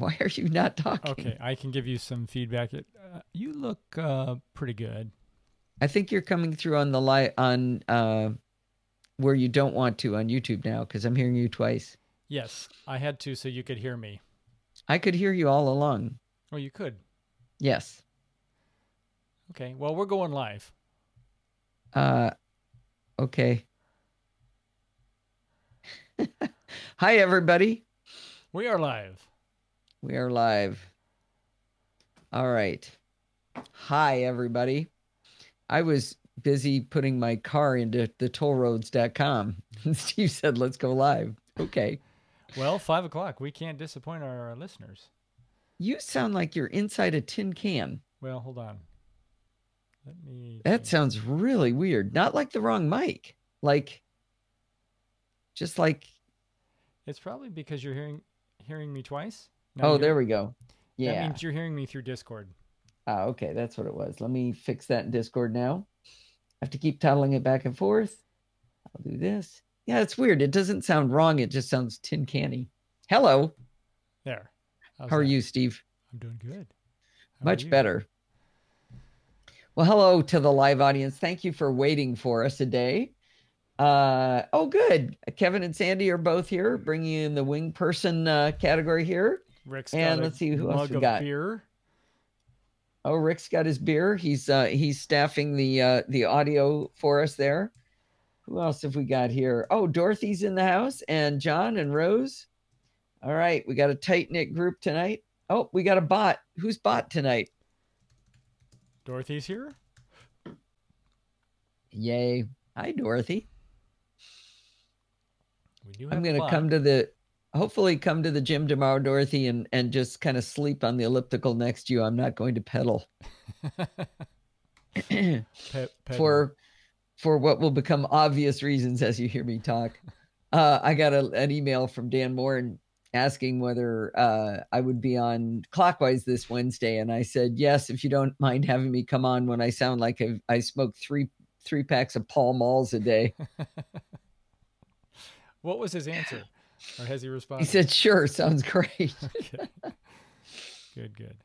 Why are you not talking? Okay, I can give you some feedback. You look pretty good. I think you're coming through on the where you don't want to on YouTube now, because I'm hearing you twice. Yes, I had to so you could hear me. I could hear you all along. Oh, you could? Yes. Okay, well, we're going live. Okay. Hi, everybody. We are live. We are live. All right. Hi, everybody. I was busy putting my car into the tollroads.com. Steve said, let's go live. Okay. Well, 5 o'clock. We can't disappoint our listeners. You sound like you're inside a tin can. Well, hold on. Let me. That sounds really weird. Not like the wrong mic. Just like. It's probably because you're hearing me twice. No, there we go. Yeah. That means you're hearing me through Discord. Ah, okay. That's what it was. Let me fix that in Discord now. I have to keep toddling it back and forth. I'll do this. Yeah, it's weird. It doesn't sound wrong. It just sounds tin canny. Hello. There. How are you, Steve? I'm doing good. Much better. Well, hello to the live audience. Thank you for waiting for us today. Oh, good. Kevin and Sandy are both here, bringing in the wing person category here. Rick's and let's see who else we got. Beer. Oh, Rick's got his beer. He's staffing the audio for us there. Who else have we got here? Oh, Dorothy's in the house, and John and Rose. All right, we got a tight-knit group tonight. Oh, we got a bot. Who's bot tonight? Dorothy's here. Yay. Hi, Dorothy. I'm going to hopefully come to the gym tomorrow, Dorothy, and just kind of sleep on the elliptical next to you. I'm not going to pedal. For what will become obvious reasons as you hear me talk. I got an email from Dan Moore asking whether I would be on Clockwise this Wednesday. And I said, yes, if you don't mind having me come on when I sound like I smoked three packs of Pall Malls a day. What was his answer? Or has he responded? He said, sure, sounds great. Okay. Good.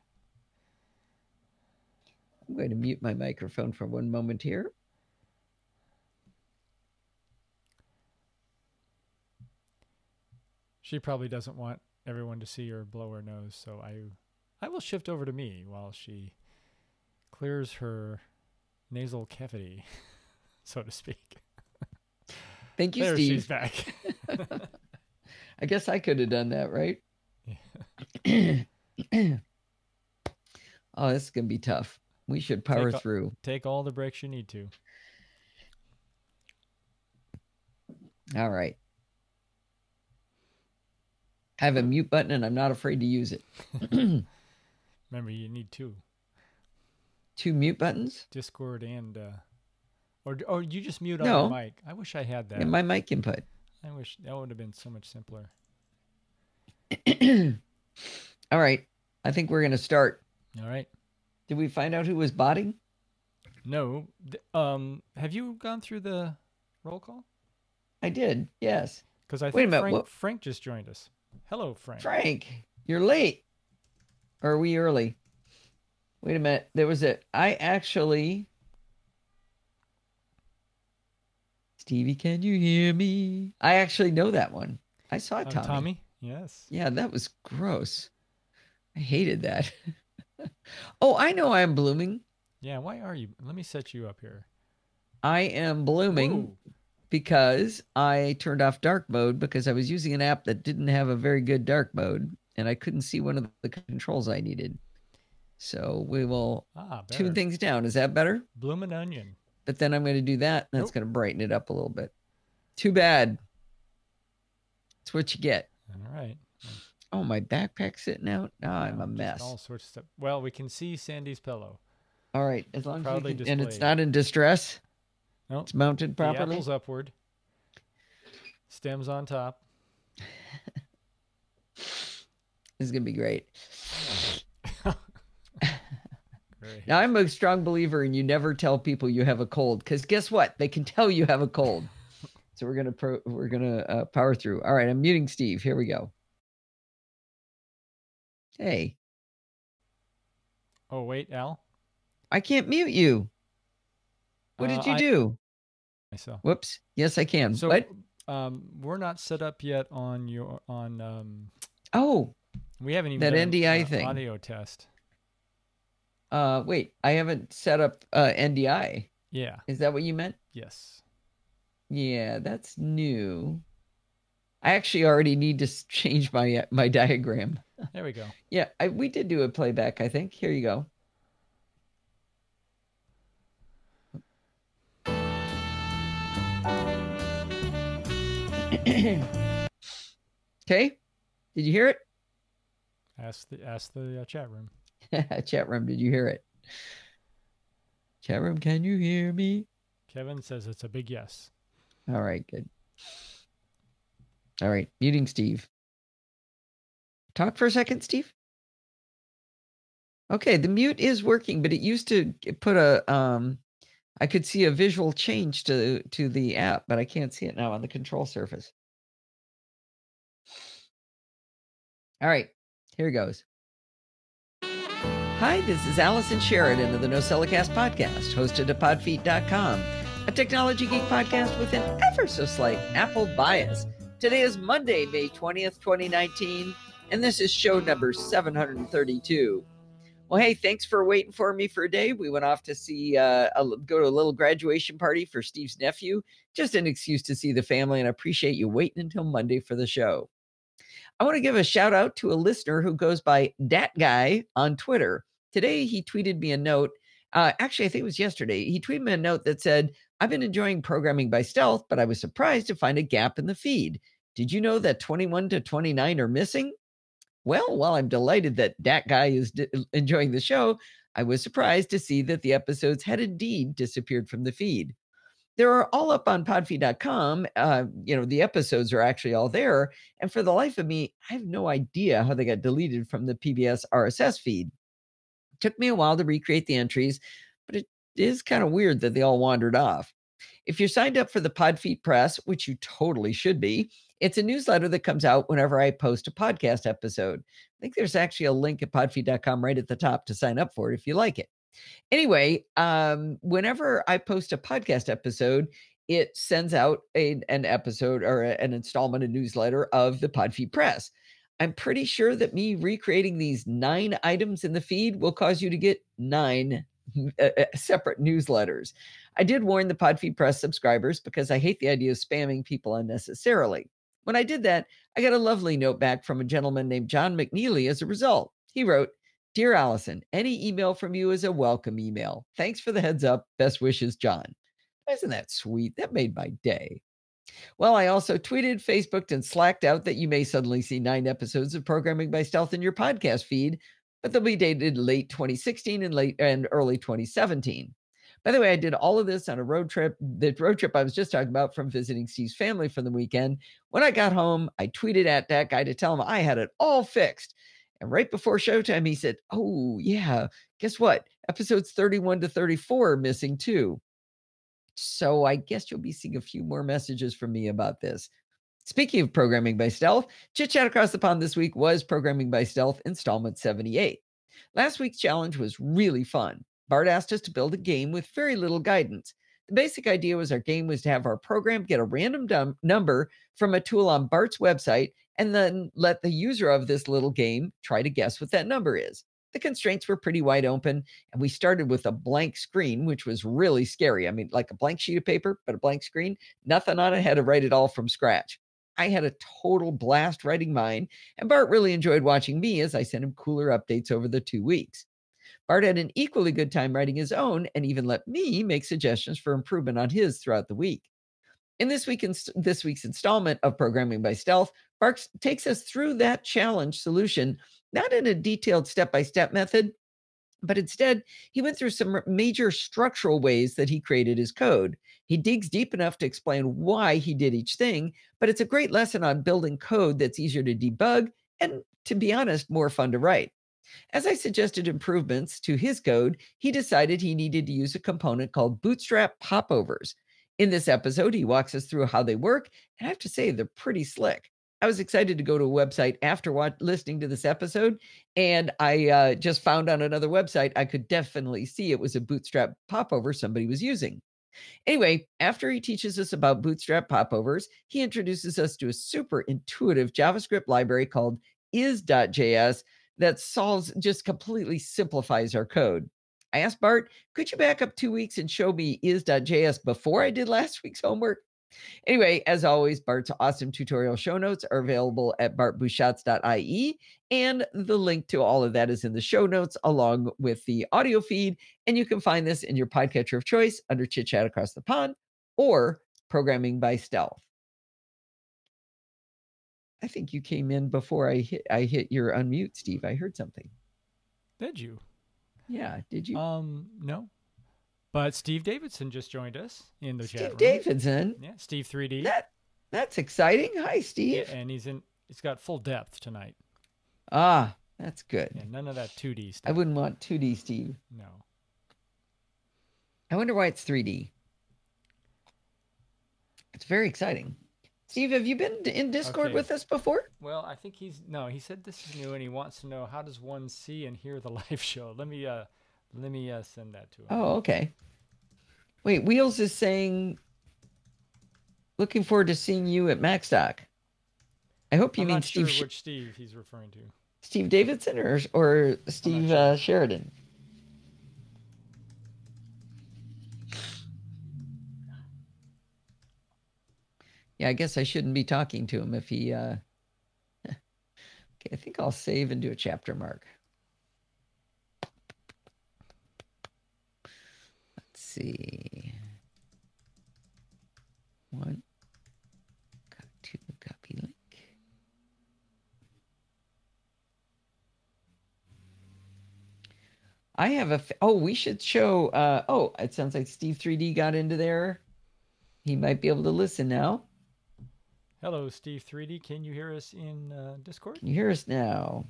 I'm going to mute my microphone for one moment here. She probably doesn't want everyone to see her blow her nose, so I will shift over to me while she clears her nasal cavity, so to speak. Thank you, there, Steve. She's back. I guess I could have done that, right? Yeah. Oh, this is going to be tough. We should power through. Take all the breaks you need to. All right. I have a mute button, and I'm not afraid to use it. Remember, you need two. Two mute buttons? Discord and... Or you just mute on your mic. I wish I had that. Yeah, my mic input. I wish that would have been so much simpler. All right. I think we're going to start. All right. Did we find out who was botting? No. Have you gone through the roll call? I did, yes. Because I think Frank just joined us. Hello, Frank. Frank, you're late. Or are we early? Wait a minute. Stevie, can you hear me? I actually know that one. I saw Tommy. Tommy? Yes. Yeah, that was gross. I hated that. Oh, I know I'm blooming. Yeah, why are you? Let me set you up here. I am blooming because I turned off dark mode because I was using an app that didn't have a very good dark mode, and I couldn't see one of the controls I needed. So we will tune things down. Is that better? Bloomin' onion. But then I'm going to do that, and that's going to brighten it up a little bit. Too bad. That's what you get. All right. Oh, my backpack's sitting out? Oh, I'm a mess. All sorts of stuff. Well, we can see Sandy's pillow. All right. As long as we can, and it's not in distress. No. It's mounted properly. The apple's upward. Stems on top. This is going to be great. Now, I'm a strong believer in you never tell people you have a cold, because guess what? They can tell you have a cold. So we're gonna power through. All right, I'm muting Steve. Here we go. Hey, Oh, wait, Al? I can't mute you. What did you I do? myself. Whoops. Yes, I can. So, What? we're not set up yet on your on. Oh, We haven't even that done NDI an thing. audio test. Wait, I haven't set up NDI. Yeah. Is that what you meant? Yes. Yeah, that's new. I actually already need to change my diagram. There we go. Yeah, we did do a playback, I think. Here you go. Okay, did you hear it? Ask the chat room. Chat room, did you hear it? Chat room, can you hear me? Kevin says it's a big yes. All right, good. All right, muting Steve. Talk for a second, Steve. Okay, the mute is working, but it used to put I could see a visual change to the app, but I can't see it now on the control surface. All right, here goes. Hi, this is Allison Sheridan of the NosillaCast podcast, hosted at podfeet.com, a technology geek podcast with an ever so slight Apple bias. Today is Monday, May 20th, 2019, and this is show number 732. Well, hey, thanks for waiting for me for a day. We went off to see, go to a little graduation party for Steve's nephew. Just an excuse to see the family, and I appreciate you waiting until Monday for the show. I want to give a shout out to a listener who goes by Dat Guy on Twitter. Today, he tweeted me a note. Actually, I think it was yesterday. He tweeted me a note that said, I've been enjoying programming by stealth, but I was surprised to find a gap in the feed. Did you know that 21 to 29 are missing? Well, while I'm delighted that Dat Guy is enjoying the show, I was surprised to see that the episodes had indeed disappeared from the feed. They're all up on podfeed.com. The episodes are actually all there. And for the life of me, I have no idea how they got deleted from the PBS RSS feed. It took me a while to recreate the entries, but it is kind of weird that they all wandered off. If you're signed up for the Podfeet Press, which you totally should be, it's a newsletter that comes out whenever I post a podcast episode. I think there's actually a link at podfeet.com right at the top to sign up for it if you like it. Anyway, whenever I post a podcast episode, it sends out an episode or an installment, a newsletter of the Podfeet Press. I'm pretty sure that me recreating these 9 items in the feed will cause you to get 9 separate newsletters. I did warn the Podfeet Press subscribers because I hate the idea of spamming people unnecessarily. When I did that, I got a lovely note back from a gentleman named John McNeely as a result. He wrote, Dear Allison, any email from you is a welcome email. Thanks for the heads up. Best wishes, John. Isn't that sweet? That made my day. Well, I also tweeted, Facebooked, and Slacked out that you may suddenly see 9 episodes of Programming by Stealth in your podcast feed, but they'll be dated late 2016 and early 2017. By the way, I did all of this on a road trip, the road trip I was just talking about from visiting Steve's family for the weekend. When I got home, I tweeted at that guy to tell him I had it all fixed. And right before showtime, he said, oh, yeah, guess what? Episodes 31 to 34 are missing too. So I guess you'll be seeing a few more messages from me about this. Speaking of Programming by Stealth, Chit Chat Across the Pond this week was Programming by Stealth installment 78. Last week's challenge was really fun. Bart asked us to build a game with very little guidance. The basic idea was our game was to have our program get a random number from a tool on Bart's website and then let the user of this little game try to guess what that number is. The constraints were pretty wide open, and we started with a blank screen, which was really scary. I mean, like a blank sheet of paper, but a blank screen, nothing on it, had to write it all from scratch. I had a total blast writing mine, and Bart really enjoyed watching me as I sent him cooler updates over the 2 weeks. Bart had an equally good time writing his own and even let me make suggestions for improvement on his throughout the week. In this week's installment of Programming by Stealth, Bart takes us through that challenge solution, not in a detailed step-by-step method, but instead, he went through some major structural ways that he created his code. He digs deep enough to explain why he did each thing, but it's a great lesson on building code that's easier to debug and, to be honest, more fun to write. As I suggested improvements to his code, he decided he needed to use a component called Bootstrap popovers. In this episode, he walks us through how they work, and I have to say, they're pretty slick. I was excited to go to a website after listening to this episode, and I just found on another website I could definitely see it was a Bootstrap popover somebody was using. Anyway, after he teaches us about Bootstrap popovers, he introduces us to a super intuitive JavaScript library called is.js that just completely simplifies our code. I asked Bart, could you back up 2 weeks and show me is.js before I did last week's homework? Anyway, as always, Bart's awesome tutorial show notes are available at bartbuchatz.ie, and the link to all of that is in the show notes along with the audio feed, and you can find this in your podcatcher of choice under Chit Chat Across the Pond or Programming by Stealth. I think you came in before I hit your unmute, Steve. I heard something. Did you? Yeah, did you? No. But Steve Davidson just joined us in the chat room. Steve Davidson? Yeah, Steve 3D. That's exciting. Hi, Steve. Yeah, and he's got full depth tonight. Ah, that's good. Yeah, none of that 2D stuff. I wouldn't want 2D, Steve. No. I wonder why it's 3D. It's very exciting. Steve, have you been in Discord with us before? Well, I think he said this is new and he wants to know, how does one see and hear the live show? Let me send that to him. Oh, okay. Wait, Wheels is saying, looking forward to seeing you at MacStock. I hope you mean Steve. I'm not sure which Steve he's referring to. Steve Davidson or Steve Sheridan? Yeah, I guess I shouldn't be talking to him if he... Okay, I think I'll save and do a chapter mark. Let's see. 1, got 2, copy link. I have we should show... it sounds like Steve 3D got into there. He might be able to listen now. Hello, Steve 3D. Can you hear us in Discord? Can you hear us now?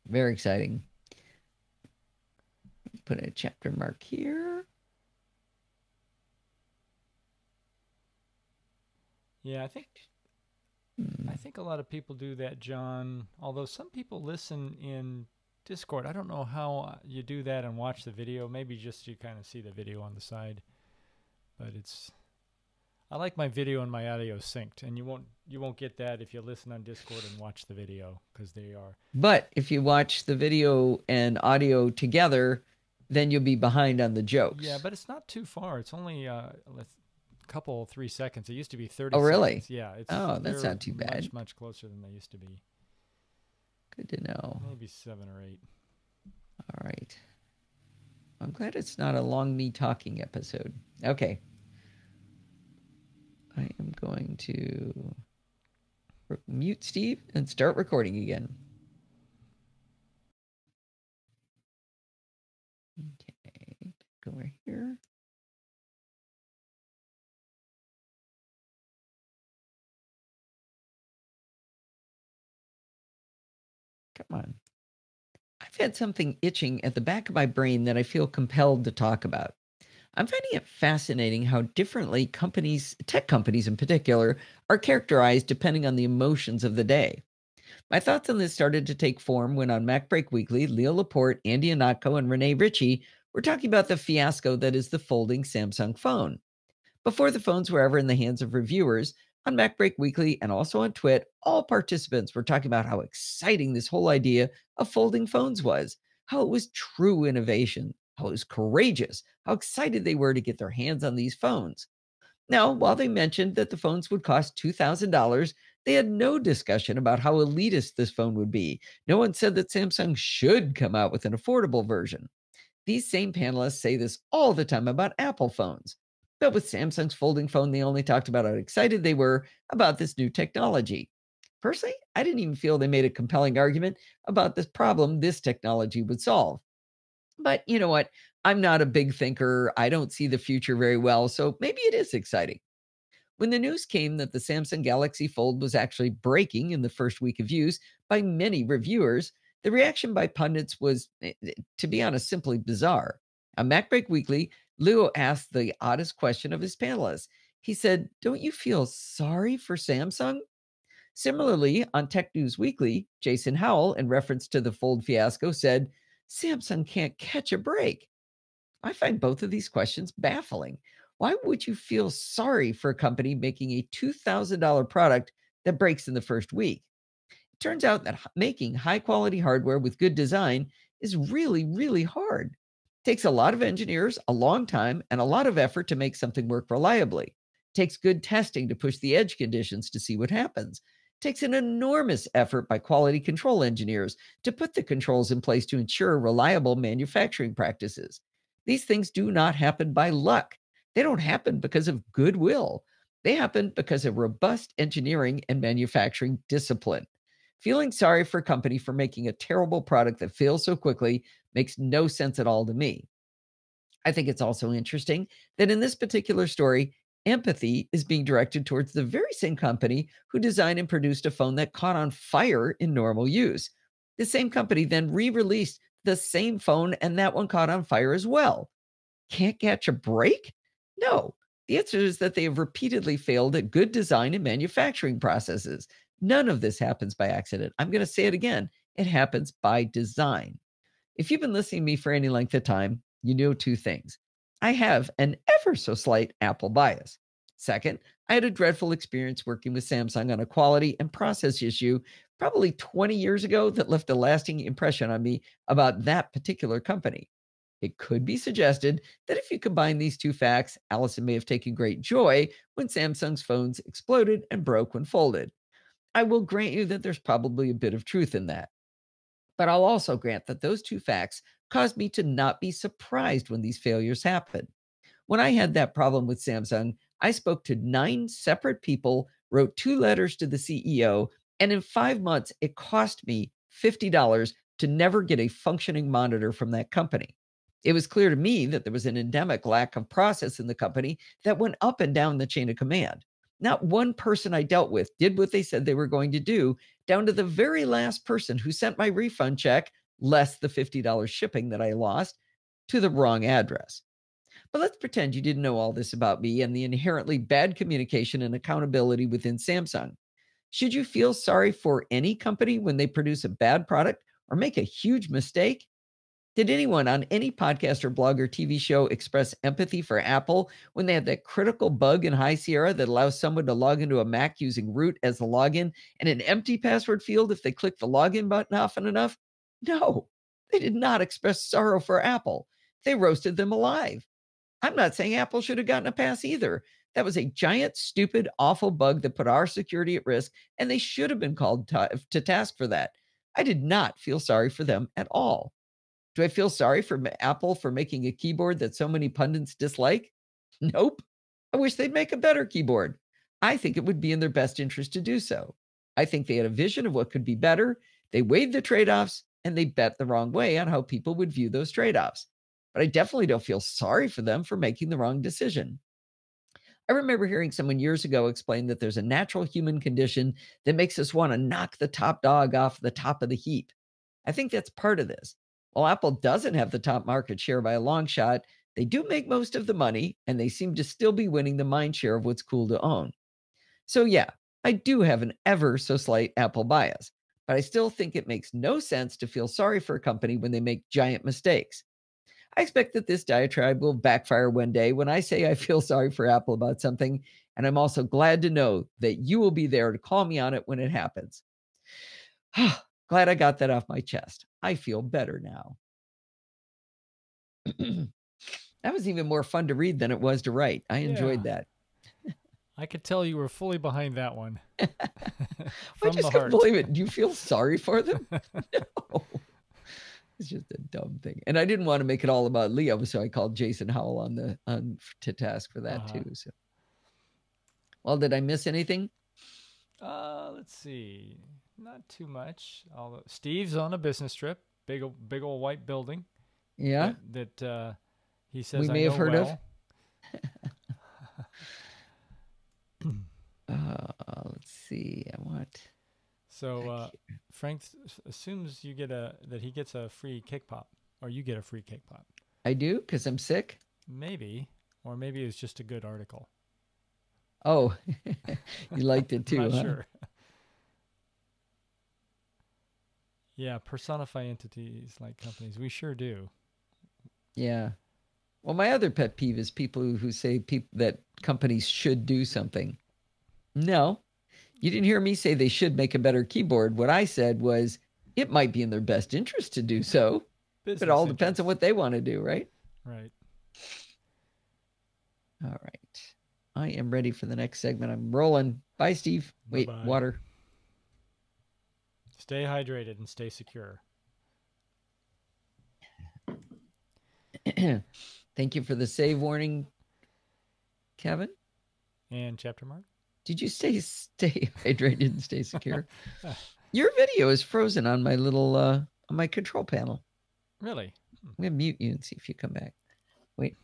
Very exciting. Put a chapter mark here. Yeah, I think a lot of people do that, John. Although some people listen in Discord. I don't know how you do that and watch the video. Maybe just you kind of see the video on the side. But I like my video and my audio synced, and you won't get that if you listen on Discord and watch the video, because they are. But if you watch the video and audio together, then you'll be behind on the jokes. Yeah, but it's not too far. It's only a couple, 3 seconds. It used to be 30 seconds. Oh, really? Seconds. Yeah. That's not too bad. Much closer than they used to be. Good to know. Maybe 7 or 8. All right. I'm glad it's not a long me talking episode. Okay. I am going to mute Steve and start recording again. Okay, go right here. Come on. I've had something itching at the back of my brain that I feel compelled to talk about. I'm finding it fascinating how differently tech companies in particular, are characterized depending on the emotions of the day. My thoughts on this started to take form when on MacBreak Weekly, Leo Laporte, Andy Anatko, and Renee Ritchie were talking about the fiasco that is the folding Samsung phone. Before the phones were ever in the hands of reviewers, on MacBreak Weekly and also on Twit, all participants were talking about how exciting this whole idea of folding phones was, how it was true innovation, how it was courageous, how excited they were to get their hands on these phones. Now, while they mentioned that the phones would cost $2,000, they had no discussion about how elitist this phone would be. No one said that Samsung should come out with an affordable version. These same panelists say this all the time about Apple phones. But with Samsung's folding phone, they only talked about how excited they were about this new technology. Personally, I didn't even feel they made a compelling argument about this problem this technology would solve. But you know what? I'm not a big thinker. I don't see the future very well, so maybe it is exciting. When the news came that the Samsung Galaxy Fold was actually breaking in the first week of use by many reviewers, the reaction by pundits was, to be honest, simply bizarre. On MacBreak Weekly, Leo asked the oddest question of his panelists. He said, "Don't you feel sorry for Samsung?" Similarly, on Tech News Weekly, Jason Howell, in reference to the Fold fiasco, said, Samsung can't catch a break. I find both of these questions baffling. Why would you feel sorry for a company making a $2,000 product that breaks in the first week? It turns out that making high quality hardware with good design is really, really hard. It takes a lot of engineers, a long time, and a lot of effort to make something work reliably. It takes good testing to push the edge conditions to see what happens. It takes an enormous effort by quality control engineers to put the controls in place to ensure reliable manufacturing practices. These things do not happen by luck. They don't happen because of goodwill. They happen because of robust engineering and manufacturing discipline. Feeling sorry for a company for making a terrible product that fails so quickly makes no sense at all to me. I think it's also interesting that in this particular story, empathy is being directed towards the very same company who designed and produced a phone that caught on fire in normal use. The same company then re released the same phone, and that one caught on fire as well. Can't catch a break? No. The answer is that they have repeatedly failed at good design and manufacturing processes. None of this happens by accident. I'm going to say it again. It happens by design. If you've been listening to me for any length of time, you know two things. I have an ever so slight Apple bias. Second, I had a dreadful experience working with Samsung on a quality and process issue probably 20 years ago that left a lasting impression on me about that particular company. It could be suggested that if you combine these two facts, Allison may have taken great joy when Samsung's phones exploded and broke when folded. I will grant you that there's probably a bit of truth in that. But I'll also grant that those two facts caused me to not be surprised when these failures happen. When I had that problem with Samsung, I spoke to 9 separate people, wrote 2 letters to the CEO, and in 5 months, it cost me $50 to never get a functioning monitor from that company. It was clear to me that there was an endemic lack of process in the company that went up and down the chain of command. Not one person I dealt with did what they said they were going to do, down to the very last person who sent my refund check, less the $50 shipping that I lost, to the wrong address. But let's pretend you didn't know all this about me and the inherently bad communication and accountability within Samsung. Should you feel sorry for any company when they produce a bad product or make a huge mistake? Did anyone on any podcast or blog or TV show express empathy for Apple when they had that critical bug in High Sierra that allows someone to log into a Mac using root as the login and an empty password field if they click the login button often enough? No, they did not express sorrow for Apple. They roasted them alive. I'm not saying Apple should have gotten a pass either. That was a giant, stupid, awful bug that put our security at risk, and they should have been called to task for that. I did not feel sorry for them at all. Do I feel sorry for Apple for making a keyboard that so many pundits dislike? Nope. I wish they'd make a better keyboard. I think it would be in their best interest to do so. I think they had a vision of what could be better. They weighed the trade offs and they bet the wrong way on how people would view those trade offs. But I definitely don't feel sorry for them for making the wrong decision. I remember hearing someone years ago explain that there's a natural human condition that makes us want to knock the top dog off the top of the heap. I think that's part of this. While Apple doesn't have the top market share by a long shot, they do make most of the money, and they seem to still be winning the mind share of what's cool to own. So, yeah, I do have an ever so slight Apple bias, but I still think it makes no sense to feel sorry for a company when they make giant mistakes. I expect that this diatribe will backfire one day when I say I feel sorry for Apple about something, and I'm also glad to know that you will be there to call me on it when it happens. Glad I got that off my chest. I feel better now. That was even more fun to read than it was to write. I enjoyed that. I could tell you were fully behind that one. I just couldn't believe it. Do you feel sorry for them? No. It's just a dumb thing. And I didn't want to make it all about Leo, so I called Jason Howell on to task for that too. So, well, did I miss anything? Let's see. Not too much. Although Steve's on a business trip, big old white building. Yeah. That he says we may have heard of. Let's see. I want. So Frank assumes you get that he gets a free cake pop, or you get a free cake pop. I do because I'm sick. Maybe, or maybe it's just a good article. Oh, you liked it too, I'm not huh? sure. Yeah, personify entities like companies. We sure do. Yeah. Well, my other pet peeve is people who say that companies should do something. No, you didn't hear me say they should make a better keyboard. What I said was it might be in their best interest to do so, but it all depends on what they want to do, right? Right. All right. I am ready for the next segment. I'm rolling. Bye, Steve. Wait, Bye-bye. water. Stay hydrated and stay secure. Thank you for the save warning, Kevin. And chapter mark? Did you stay hydrated and stay secure? Your video is frozen on my little on my control panel. Really? I'm gonna mute you and see if you come back. Wait.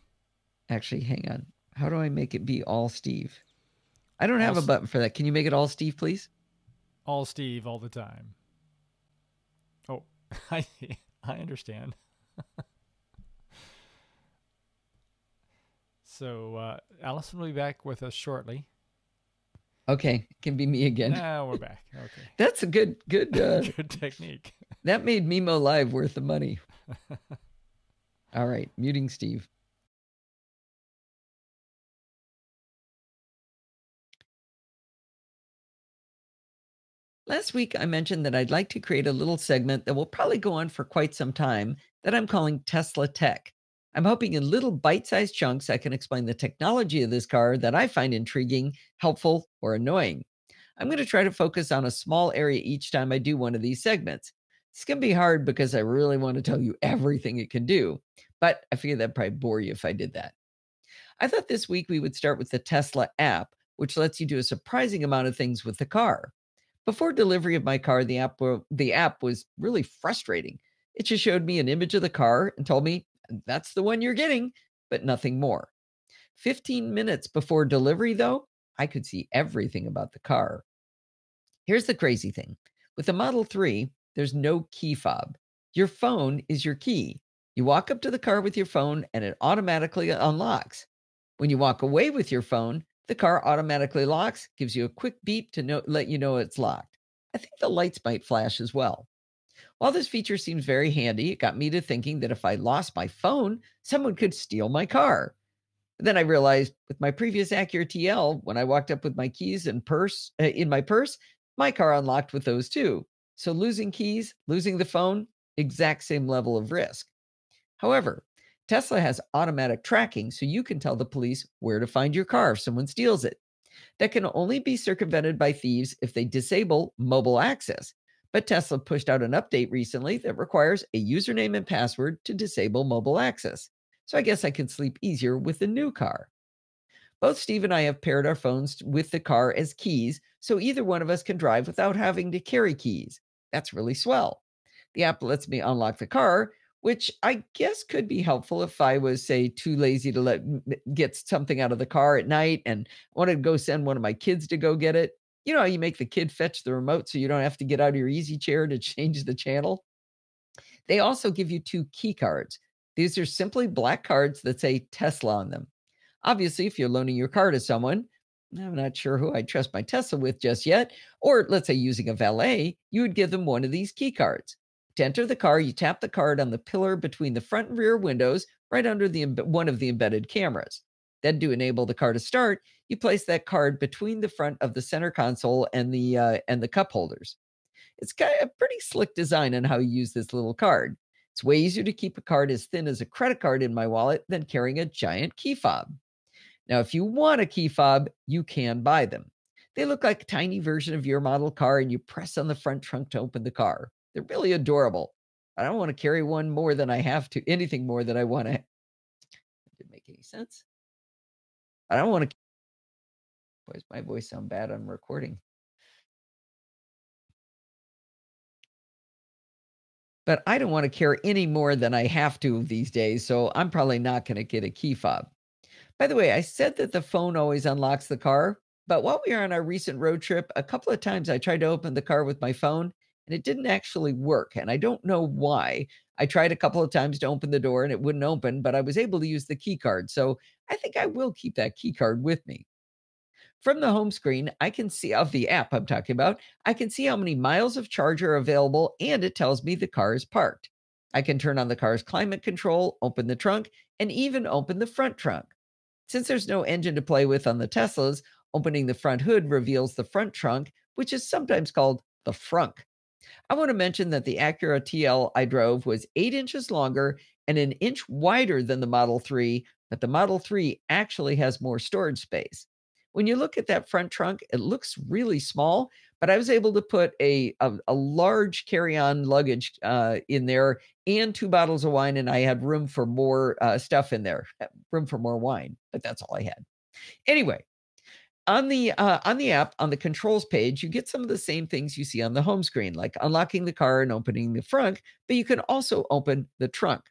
Actually, hang on. How do I make it be all Steve? I don't have a button for that. Can you make it all Steve, please? All Steve all the time. Oh, I understand. So Allison will be back with us shortly. Okay, it can be me again. Now we're back. Okay. That's a good good technique. That made Mimo Live worth the money. All right, muting Steve. Last week, I mentioned that I'd like to create a little segment that will probably go on for quite some time that I'm calling Tesla Tech. I'm hoping in little bite-sized chunks I can explain the technology of this car that I find intriguing, helpful, or annoying. I'm going to try to focus on a small area each time I do one of these segments. It's going to be hard because I really want to tell you everything it can do, but I figure that'd probably bore you if I did that. I thought this week we would start with the Tesla app, which lets you do a surprising amount of things with the car. Before delivery of my car, the app was really frustrating. It just showed me an image of the car and told me, that's the one you're getting, but nothing more. 15 minutes before delivery, though, I could see everything about the car. Here's the crazy thing. With the Model 3, there's no key fob. Your phone is your key. You walk up to the car with your phone and it automatically unlocks. When you walk away with your phone, the car automatically locks, gives you a quick beep to let you know it's locked. I think the lights might flash as well. While this feature seems very handy, it got me to thinking that if I lost my phone, someone could steal my car. Then I realized with my previous Acura TL, when I walked up with my keys and purse in my purse, my car unlocked with those too. So losing keys, losing the phone, exact same level of risk. However, Tesla has automatic tracking, so you can tell the police where to find your car if someone steals it. That can only be circumvented by thieves if they disable mobile access. But Tesla pushed out an update recently that requires a username and password to disable mobile access. So I guess I can sleep easier with the new car. Both Steve and I have paired our phones with the car as keys, so either one of us can drive without having to carry keys. That's really swell. The app lets me unlock the car, which I guess could be helpful if I was, say, too lazy to get something out of the car at night and wanted to go send one of my kids to go get it. You know how you make the kid fetch the remote so you don't have to get out of your easy chair to change the channel? They also give you 2 key cards. These are simply black cards that say Tesla on them. Obviously, if you're loaning your car to someone, I'm not sure who I'd trust my Tesla with just yet, or let's say using a valet, you would give them one of these key cards. To enter the car, you tap the card on the pillar between the front and rear windows, right under one of the embedded cameras. Then to enable the car to start, you place that card between the front of the center console and the cup holders. It's got a pretty slick design on how you use this little card. It's way easier to keep a card as thin as a credit card in my wallet than carrying a giant key fob. Now, if you want a key fob, you can buy them. They look like a tiny version of your model car, and you press on the front trunk to open the car. They're really adorable. I don't want to carry one more than I have to, anything more than I want to. Didn't make any sense. I don't want to. Why does my voice sound bad on recording? But I don't want to carry any more than I have to these days, so I'm probably not going to get a key fob. By the way, I said that the phone always unlocks the car, but while we were on our recent road trip, a couple of times I tried to open the car with my phone and it didn't actually work. And I don't know why. I tried a couple of times to open the door and it wouldn't open, but I was able to use the key card. So I think I will keep that key card with me. From the home screen, I can see of the app I'm talking about, I can see how many miles of charge are available, and it tells me the car is parked. I can turn on the car's climate control, open the trunk, and even open the front trunk. Since there's no engine to play with on the Teslas, opening the front hood reveals the front trunk, which is sometimes called the frunk. I want to mention that the Acura TL I drove was 8 inches longer and an inch wider than the Model 3, but the Model 3 actually has more storage space. When you look at that front trunk, it looks really small, but I was able to put a large carry-on luggage in there and 2 bottles of wine, and I had room for more stuff in there, room for more wine, but that's all I had. Anyway, on the app, on the controls page, you get some of the same things you see on the home screen, like unlocking the car and opening the front, but you can also open the trunk.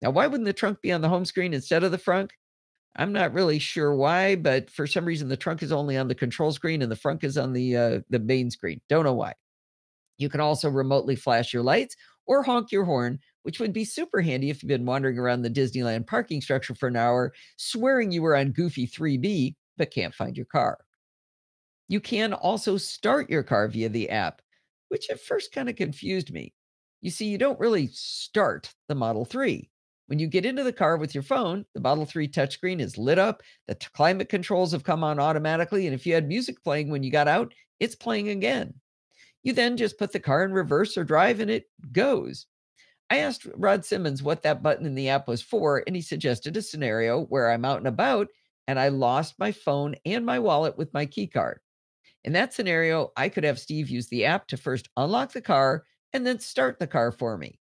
Now, why wouldn't the trunk be on the home screen instead of the front? I'm not really sure why, but for some reason the trunk is only on the control screen and the front is on the main screen. Don't know why. You can also remotely flash your lights or honk your horn, which would be super handy if you've been wandering around the Disneyland parking structure for an hour, swearing you were on Goofy 3B, but can't find your car. You can also start your car via the app, which at first kind of confused me. You see, you don't really start the Model 3. When you get into the car with your phone, the Model 3 touchscreen is lit up, the climate controls have come on automatically, and if you had music playing when you got out, it's playing again. You then just put the car in reverse or drive and it goes. I asked Rod Simmons what that button in the app was for, and he suggested a scenario where I'm out and about and I lost my phone and my wallet with my key card. In that scenario, I could have Steve use the app to first unlock the car and then start the car for me.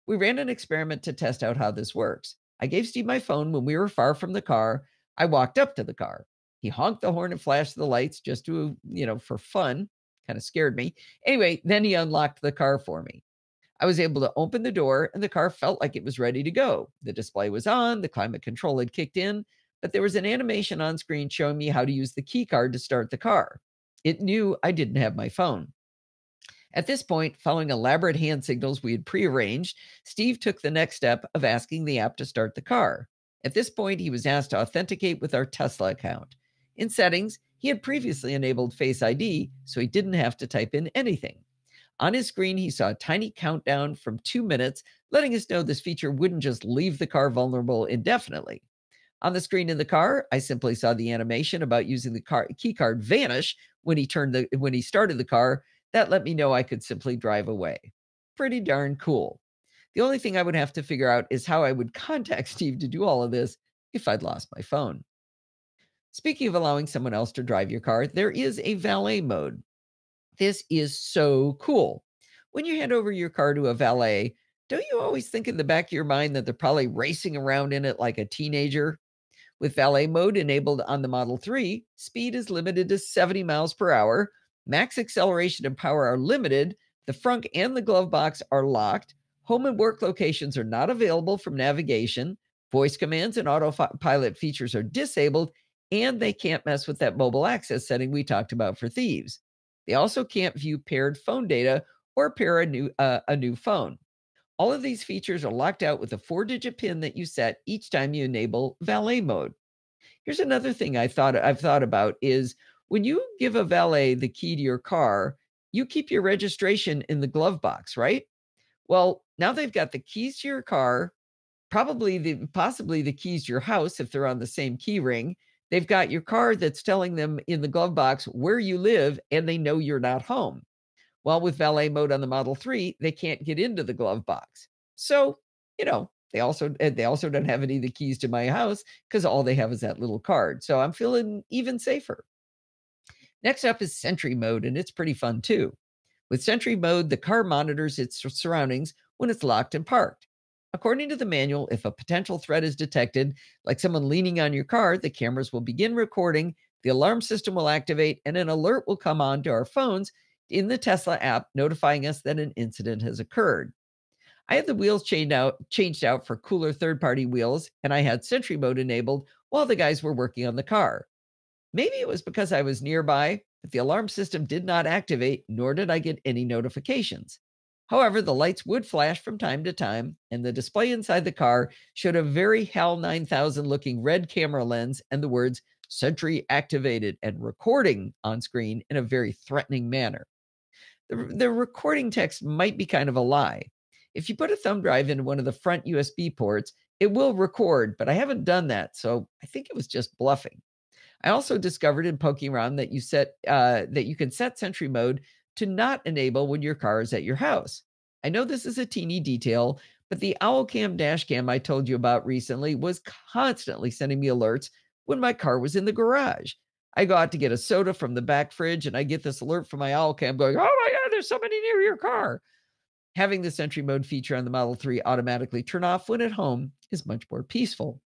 We ran an experiment to test out how this works. I gave Steve my phone when we were far from the car. I walked up to the car. He honked the horn and flashed the lights just to, for fun. Kind of scared me. Anyway, then he unlocked the car for me. I was able to open the door and the car felt like it was ready to go. The display was on, the climate control had kicked in, but there was an animation on screen showing me how to use the key card to start the car. It knew I didn't have my phone. At this point, following elaborate hand signals we had prearranged, Steve took the next step of asking the app to start the car. At this point, he was asked to authenticate with our Tesla account. In settings, he had previously enabled Face ID, so he didn't have to type in anything. On his screen, he saw a tiny countdown from 2 minutes, letting us know this feature wouldn't just leave the car vulnerable indefinitely. On the screen in the car, I simply saw the animation about using the key card vanish when he started the car. That let me know I could simply drive away. Pretty darn cool. The only thing I would have to figure out is how I would contact Steve to do all of this if I'd lost my phone. Speaking of allowing someone else to drive your car, there is a valet mode. This is so cool. When you hand over your car to a valet, don't you always think in the back of your mind that they're probably racing around in it like a teenager? With valet mode enabled on the Model 3, speed is limited to 70 miles per hour. Max acceleration and power are limited. The front and the glove box are locked. Home and work locations are not available from navigation. Voice commands and autopilot features are disabled, and they can't mess with that mobile access setting we talked about for thieves. They also can't view paired phone data or pair a new phone. All of these features are locked out with a 4-digit PIN that you set each time you enable valet mode. Here's another thing I've thought about is when you give a valet the key to your car, you keep your registration in the glove box, right? Well, now they've got the keys to your car, possibly the keys to your house if they're on the same key ring. They've got your car that's telling them in the glove box where you live, and they know you're not home. While with valet mode on the Model 3, they can't get into the glove box. So, they also don't have any of the keys to my house because all they have is that little card. So I'm feeling even safer. Next up is Sentry mode, and it's pretty fun too. With Sentry mode, the car monitors its surroundings when it's locked and parked. According to the manual, if a potential threat is detected, like someone leaning on your car, the cameras will begin recording, the alarm system will activate, and an alert will come on to our phones in the Tesla app notifying us that an incident has occurred. I had the wheels changed out for cooler third-party wheels, and I had Sentry mode enabled while the guys were working on the car. Maybe it was because I was nearby, but the alarm system did not activate, nor did I get any notifications. However, the lights would flash from time to time, and the display inside the car showed a very HAL 9000 looking red camera lens and the words Sentry activated and recording on screen in a very threatening manner. The recording text might be kind of a lie. If you put a thumb drive into one of the front USB ports, it will record, but I haven't done that, so I think it was just bluffing. I also discovered in poking around that you can set Sentry mode to not enable when your car is at your house. I know this is a teeny detail, but the OwlCam dash cam I told you about recently was constantly sending me alerts when my car was in the garage. I go out to get a soda from the back fridge and I get this alert from my OwlCam going, "Oh my God, there's somebody near your car." Having the Sentry mode feature on the Model 3 automatically turn off when at home is much more peaceful.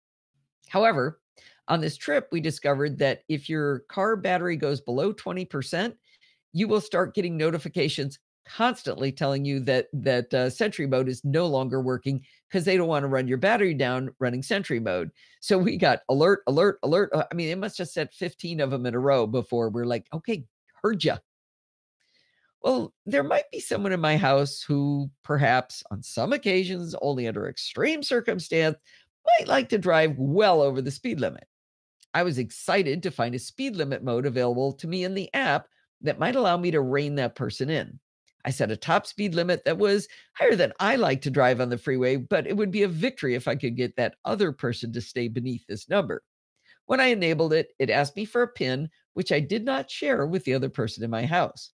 However, on this trip, we discovered that if your car battery goes below 20%, you will start getting notifications constantly telling you that Sentry mode is no longer working because they don't want to run your battery down running Sentry mode. So we got alert, alert, alert. I mean, it must have set 15 of them in a row before we're like, okay, heard ya. Well, there might be someone in my house who, perhaps on some occasions, only under extreme circumstance, might like to drive well over the speed limit. I was excited to find a speed limit mode available to me in the app that might allow me to rein that person in. I set a top speed limit that was higher than I like to drive on the freeway, but it would be a victory if I could get that other person to stay beneath this number. When I enabled it, it asked me for a PIN, which I did not share with the other person in my house.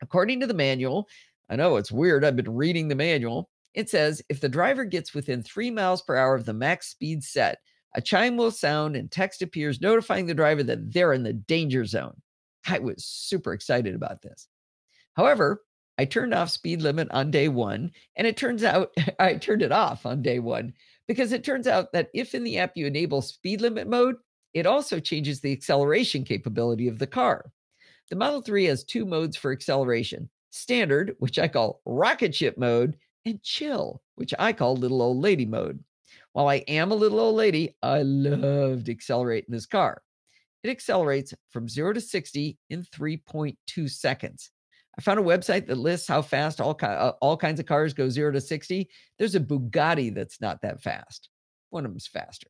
According to the manual, I know it's weird, I've been reading the manual. It says if the driver gets within 3 miles per hour of the max speed set, a chime will sound and text appears notifying the driver that they're in the danger zone. I was super excited about this. However, I turned off speed limit on day one, and it turns out I turned it off on day one because it turns out that if in the app you enable speed limit mode, it also changes the acceleration capability of the car. The Model 3 has 2 modes for acceleration: standard, which I call rocket ship mode, and chill, which I call little old lady mode. While I am a little old lady, I loved accelerating this car. It accelerates from 0 to 60 in 3.2 seconds. I found a website that lists how fast all kinds of cars go 0 to 60. There's a Bugatti that's not that fast. One of them's faster.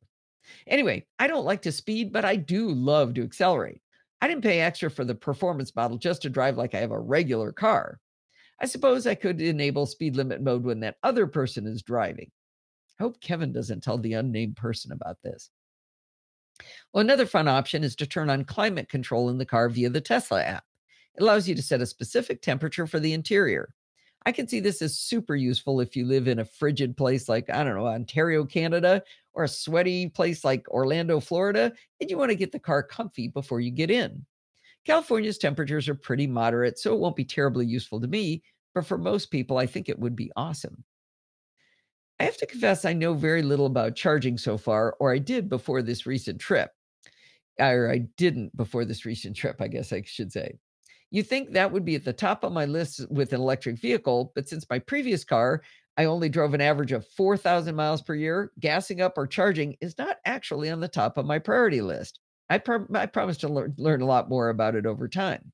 Anyway, I don't like to speed, but I do love to accelerate. I didn't pay extra for the performance model just to drive like I have a regular car. I suppose I could enable speed limit mode when that other person is driving. I hope Kevin doesn't tell the unnamed person about this. Well, another fun option is to turn on climate control in the car via the Tesla app. It allows you to set a specific temperature for the interior. I can see this as super useful if you live in a frigid place like, I don't know, Ontario, Canada, or a sweaty place like Orlando, Florida, and you want to get the car comfy before you get in. California's temperatures are pretty moderate, so it won't be terribly useful to me, but for most people, I think it would be awesome. I have to confess I know very little about charging so far, or I did before this recent trip. Or I didn't before this recent trip, I guess I should say. You think that would be at the top of my list with an electric vehicle, but since my previous car, I only drove an average of 4,000 miles per year, gassing up or charging is not actually on the top of my priority list. I promise to learn a lot more about it over time.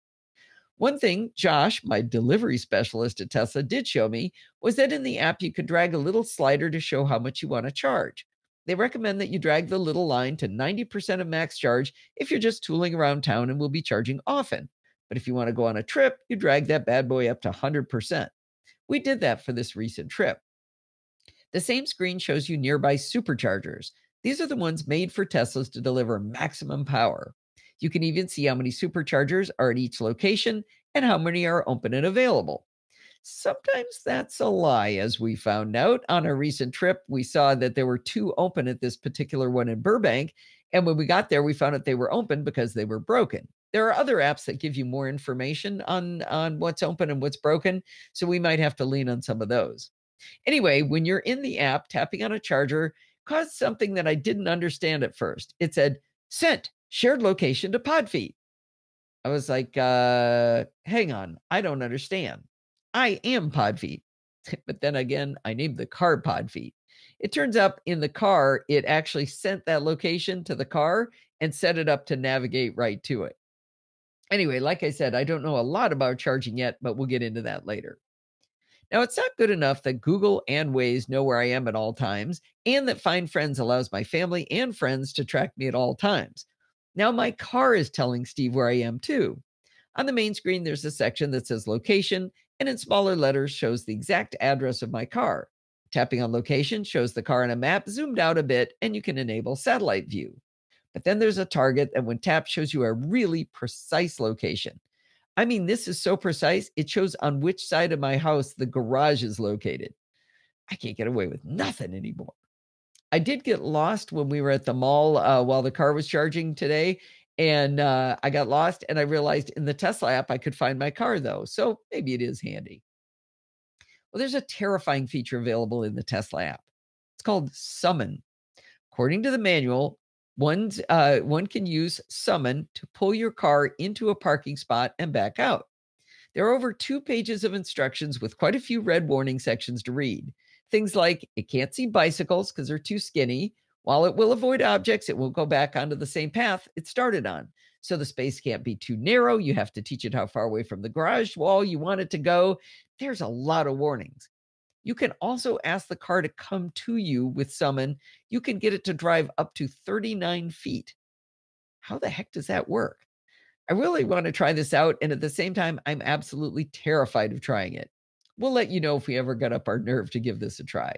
One thing Josh, my delivery specialist at Tesla, did show me was that in the app, you could drag a little slider to show how much you want to charge. They recommend that you drag the little line to 90% of max charge if you're just tooling around town and will be charging often. But if you want to go on a trip, you drag that bad boy up to 100%. We did that for this recent trip. The same screen shows you nearby superchargers. These are the ones made for Teslas to deliver maximum power. You can even see how many superchargers are at each location and how many are open and available. Sometimes that's a lie, as we found out. On a recent trip, we saw that there were 2 open at this particular one in Burbank. And when we got there, we found out they were open because they were broken. There are other apps that give you more information on what's open and what's broken. So we might have to lean on some of those. Anyway, when you're in the app, tapping on a charger caused something that I didn't understand at first. It said, sent shared location to Podfeet. I was like, hang on, I don't understand. I am Podfeet. But then again, I named the car Podfeet. It turns out in the car, it actually sent that location to the car and set it up to navigate right to it. Anyway, like I said, I don't know a lot about charging yet, but we'll get into that later. Now, it's not good enough that Google and Waze know where I am at all times, and that Find Friends allows my family and friends to track me at all times. Now my car is telling Steve where I am too. On the main screen, there's a section that says location, and in smaller letters shows the exact address of my car. Tapping on location shows the car on a map zoomed out a bit, and you can enable satellite view. But then there's a target that when tapped shows you a really precise location. I mean, this is so precise, it shows on which side of my house the garage is located. I can't get away with nothing anymore. I did get lost when we were at the mall while the car was charging today. And I got lost and I realized in the Tesla app I could find my car, though. So maybe it is handy. Well, there's a terrifying feature available in the Tesla app. It's called Summon. According to the manual, one can use Summon to pull your car into a parking spot and back out. There are over 2 pages of instructions with quite a few red warning sections to read. Things like it can't see bicycles because they're too skinny. While it will avoid objects, it won't go back onto the same path it started on. So the space can't be too narrow. You have to teach it how far away from the garage wall you want it to go. There's a lot of warnings. You can also ask the car to come to you with Summon. You can get it to drive up to 39 feet. How the heck does that work? I really want to try this out, and at the same time, I'm absolutely terrified of trying it. We'll let you know if we ever get up our nerve to give this a try.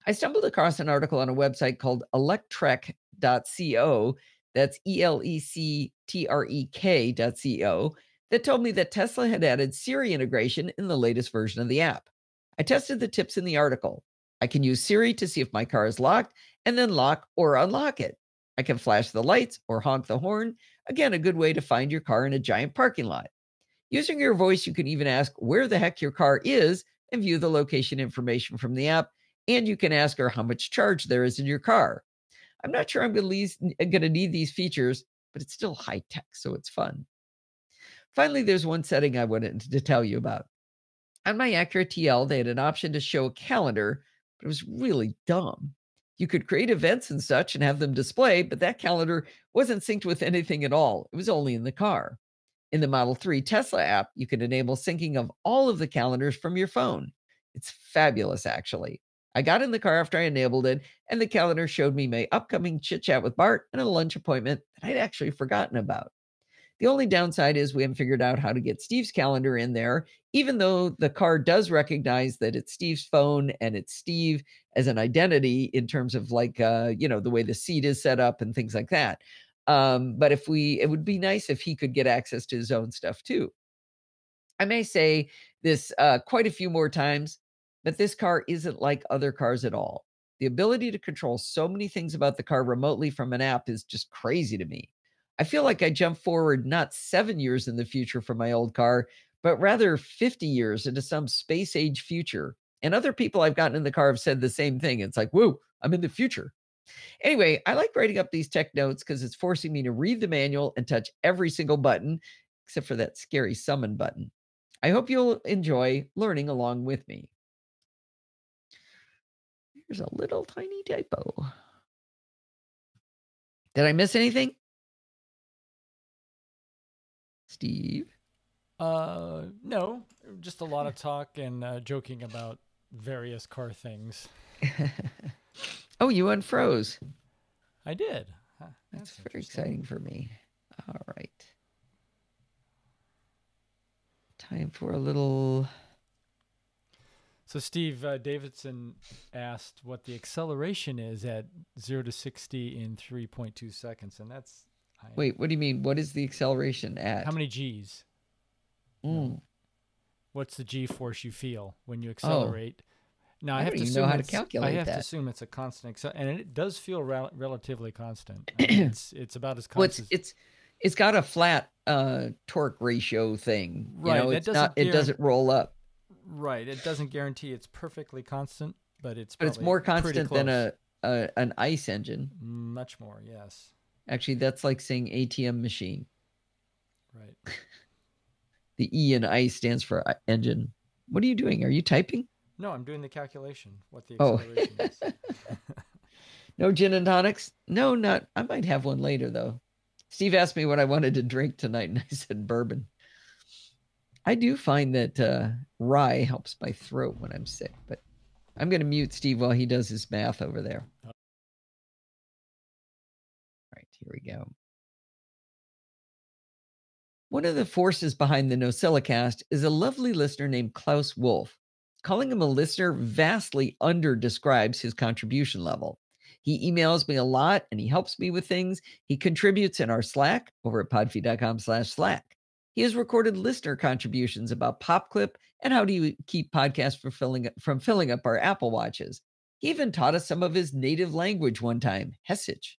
I stumbled across an article on a website called electrek.co, that's electrek.co, that told me that Tesla had added Siri integration in the latest version of the app. I tested the tips in the article. I can use Siri to see if my car is locked and then lock or unlock it. I can flash the lights or honk the horn. Again, a good way to find your car in a giant parking lot. Using your voice, you can even ask where the heck your car is and view the location information from the app. And you can ask her how much charge there is in your car. I'm not sure I'm going to need these features, but it's still high tech, so it's fun. Finally, there's one setting I wanted to tell you about. On my Acura TL, they had an option to show a calendar, but it was really dumb. You could create events and such and have them display, but that calendar wasn't synced with anything at all. It was only in the car. In the Model 3 Tesla app, you can enable syncing of all of the calendars from your phone. It's fabulous, actually. I got in the car after I enabled it, and the calendar showed me my upcoming chit chat with Bart and a lunch appointment that I'd actually forgotten about. The only downside is we haven't figured out how to get Steve's calendar in there, even though the car does recognize that it's Steve's phone and it's Steve as an identity in terms of the way the seat is set up and things like that. But it would be nice if he could get access to his own stuff too. I may say this quite a few more times, but this car isn't like other cars at all. The ability to control so many things about the car remotely from an app is just crazy to me. I feel like I jumped forward not 7 years in the future from my old car, but rather 50 years into some space age future. And other people I've gotten in the car have said the same thing. It's like, whoa, I'm in the future. Anyway, I like writing up these tech notes because it's forcing me to read the manual and touch every single button, except for that scary summon button. I hope you'll enjoy learning along with me. Here's a little tiny typo. Did I miss anything? Steve? No, just a lot of talk and joking about various car things. Oh, you unfroze. I did. That's very exciting for me. All right. Time for a little... So Steve Davidson asked what the acceleration is at 0 to 60 in 3.2 seconds, and that's... Wait, what do you mean? What is the acceleration at? How many Gs? Mm. What's the G-force you feel when you accelerate? Now I have to assume know how to calculate that. I have to assume it's a constant, and it does feel relatively constant. I mean, it's about as constant. Well, it's got a flat torque ratio thing. Right. You know, it doesn't roll up. Right. It doesn't guarantee it's perfectly constant, but it's more constant than an ICE engine. Much more, yes. Actually, that's like saying ATM machine. Right. The E in ICE stands for engine. What are you doing? Are you typing? No, I'm doing the calculation. What the acceleration is. No gin and tonics? No, not. I might have one later though. Steve asked me what I wanted to drink tonight, and I said bourbon. I do find that rye helps my throat when I'm sick, but I'm going to mute Steve while he does his math over there. Right. Here we go. One of the forces behind the NosillaCast is a lovely listener named Klaus Wolf. Calling him a listener vastly under-describes his contribution level. He emails me a lot and he helps me with things. He contributes in our Slack over at podfeed.com/Slack. He has recorded listener contributions about PopClip and how do you keep podcasts from filling up our Apple Watches. He even taught us some of his native language one time, Hessisch.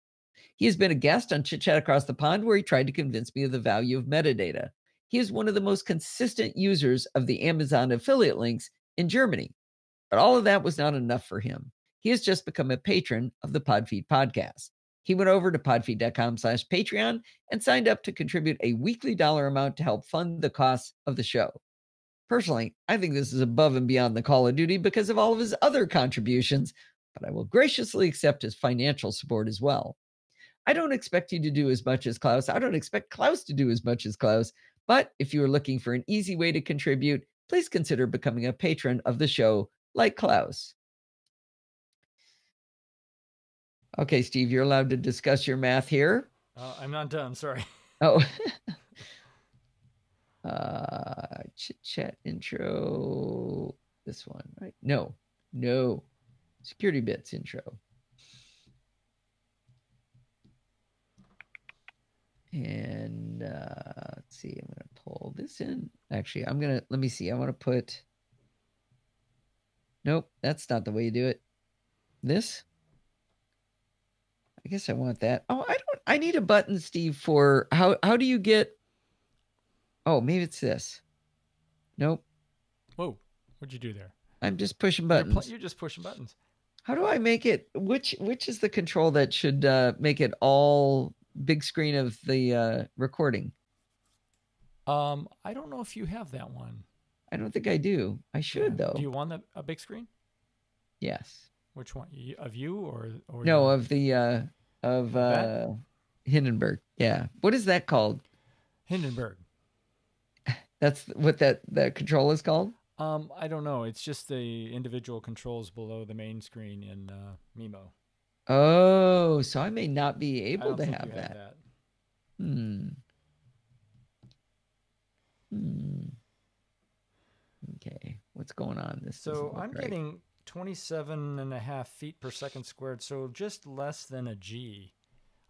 He has been a guest on Chit Chat Across the Pond, where he tried to convince me of the value of metadata. He is one of the most consistent users of the Amazon affiliate links in Germany. But all of that was not enough for him. He has just become a patron of the Podfeed podcast. He went over to podfeed.com/Patreon and signed up to contribute a weekly dollar amount to help fund the costs of the show. Personally, I think this is above and beyond the Call of Duty because of all of his other contributions, but I will graciously accept his financial support as well. I don't expect you to do as much as Klaus. I don't expect Klaus to do as much as Klaus. But if you are looking for an easy way to contribute, please consider becoming a patron of the show like Klaus. Okay, Steve, you're allowed to discuss your math here. I'm not done. Sorry. Oh. Chit chat intro. This one, right? No. Security bits intro. And let's see, I'm going to pull this in. Actually, let me see. I want to put, nope, that's not the way you do it. This? I guess I want that. Oh, I need a button, Steve, for how do you get, oh, maybe it's this. Nope. Whoa, what'd you do there? I'm just pushing buttons. You're just pushing buttons. How do I make it, which is the control that should make it all big screen of the recording? I don't know if you have that one. I don't think I do. I should, though. Do you want a big screen? Yes. Which one? Of you or no, of the Hindenburg. Yeah. What is that called? Hindenburg. That's what that control is called? I don't know. It's just the individual controls below the main screen in Mimo. Oh, so I may not be able to have that. Okay, what's going on? So I'm getting 27.5 feet per second squared, so just less than a G.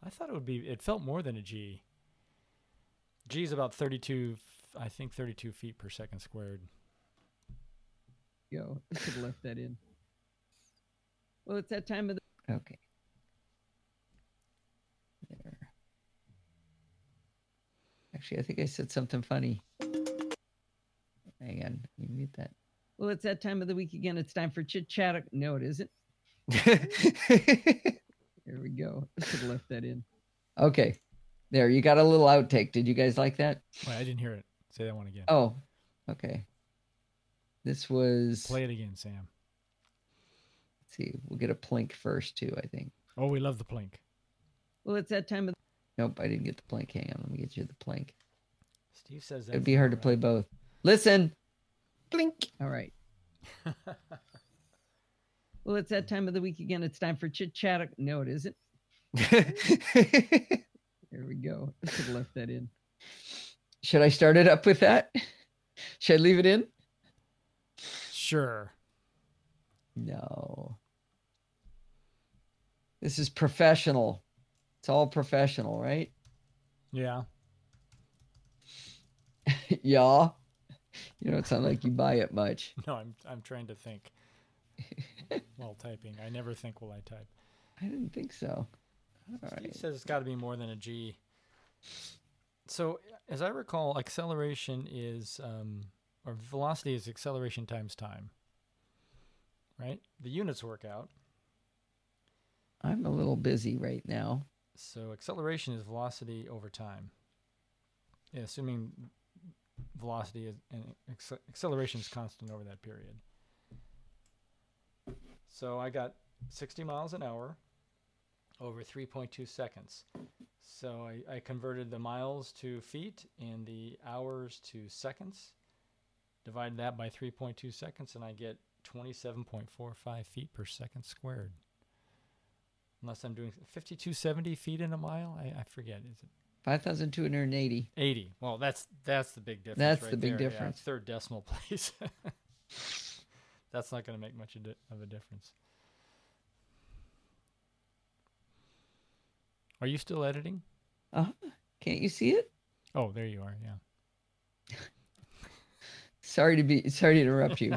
I thought it felt more than a G. G is about 32, I think 32 feet per second squared. Yo, I should have left that in. Well, it's that time of the... Okay. There. Actually, I think I said something funny. Hang on, let me mute that. Well, it's that time of the week again. It's time for Chit Chat. No, it isn't. There we go. I should have left that in. Okay. There, you got a little outtake. Did you guys like that? Wait, I didn't hear it. Say that one again. Oh, okay. This was... Play it again, Sam. Let's see. We'll get a plink first, too, I think. Oh, we love the plink. Well, it's that time of... Nope, I didn't get the plink. Hang on, let me get you the plink. Steve says that. It'd be hard to play both. Listen. Blink. All right. Well, it's that time of the week again. It's time for Chit Chat. No, it isn't. There we go. I should have left that in. Should I start it up with that? Should I leave it in? Sure. No. This is professional. It's all professional, right? Yeah. Yeah. You don't sound like you buy it much. No, I'm trying to think while typing. I never think while I type. I didn't think so. All Steve right. says it's got to be more than a G. So, as I recall, acceleration is, or velocity is acceleration times time. Right? The units work out. I'm a little busy right now. So, acceleration is velocity over time. Yeah, assuming velocity is and acceleration is constant over that period. So I got 60 miles an hour over 3.2 seconds. So I converted the miles to feet and the hours to seconds, divided that by 3.2 seconds, and I get 27.45 feet per second squared. Unless I'm doing 5270 feet in a mile. I forget. Is it 5,280. 80? Well, that's the big difference. That's right the big there. difference. Yeah, third decimal place. That's not going to make much of a difference. Are you still editing? Can't you see it? Oh, there you are. Yeah. Sorry to interrupt you.